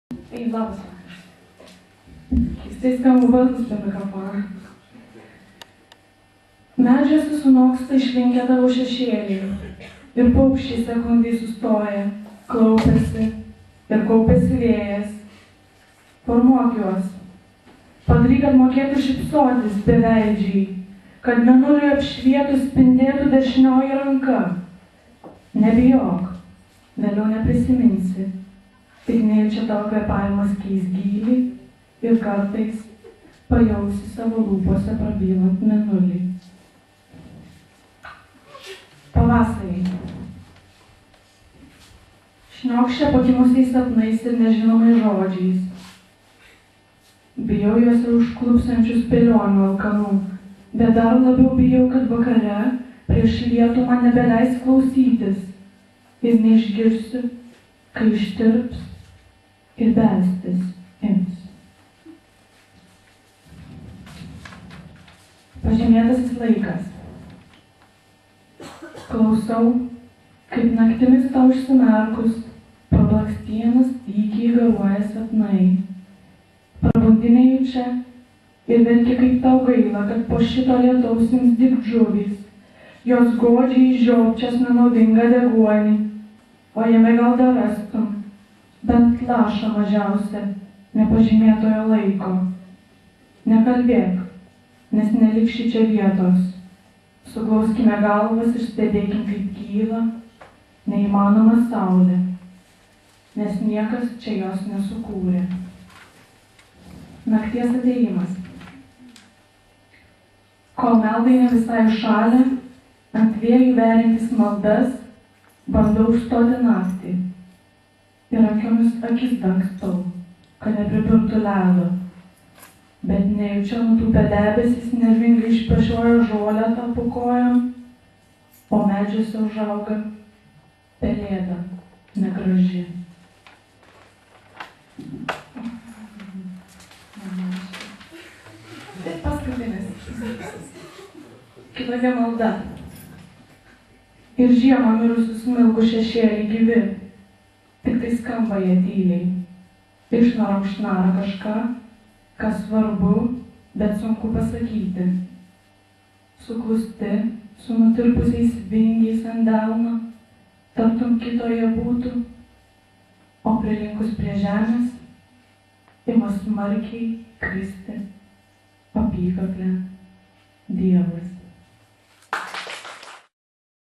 Tai labas vakaras. Keistai skamba balsas per mikrofoną. Medžiuose sunoksta išlinkę tavo šešėliai ir paukščiai sekundai sustoja, klaupiasi ir kaupiasi vėjas. Formuok juos. Padaryk, kad mokėtų šypsotis beveidžiai, kad mėnuliui apšvietus spindėtų dešinioji ranka. Nebijok, vėliau neprisiminsi, tik nejučia tavo kvėpavimas keis gylį ir kartais pajausi savo lūpose prabylant mėnulį. Pavasarį. Šniokščia pakimusiais sapnais ir nežinomais žodžiais. Bijau juose užklupsančių spėlionių alkanų, bet dar labiau bijau, kad vakare prieš lietų man nebeleis klausytis ir neišgirsiu, kai ištirps ir belstis ims. Pažymėtasis laikas. Klausau, kaip naktimis tau užsimerkus, prablakstienas tykiai garuoja sapnai. Prabundi nejučia ir verki, kaip tau gaila, kad po šito lietaus ims dygt žuvys. Jos godžiai žiopčias nenaudingą deguonį, o jame gal dar rastum bent lašą mažiausia nepažymėtojo laiko. Nekalbėk, nes neliks šičia vietos. Suglauskime galvas ir stebėkim, kaip kyla neįmanoma saulė, nes niekas čia jos nesukūrė. Nakties atėjimas. Kol meldai ne visai šalia, ant vėjų veriantis maldas, bandau užstoti naktį ir akiomis akis dangstau, kad nepripirktų ledo. Bet nejučia nutūpę debesis nervingai išpešioja žolę tau po kojom, o medžiuose užauga pelėda negraži. Tai paskutinis. Kitokia malda. Ir žiemą mirusių smilgų šešėliai gyvi, tik tai skamba jie tyliai. Išnara užnara kažką, kas svarbu, bet sunku pasakyti. Suklusti, su nutirpusiais vingiais ant delno, tartum kitoje būtų, o prilinkus prie žemės, ima smarkiai kristi apykaklę Dievas.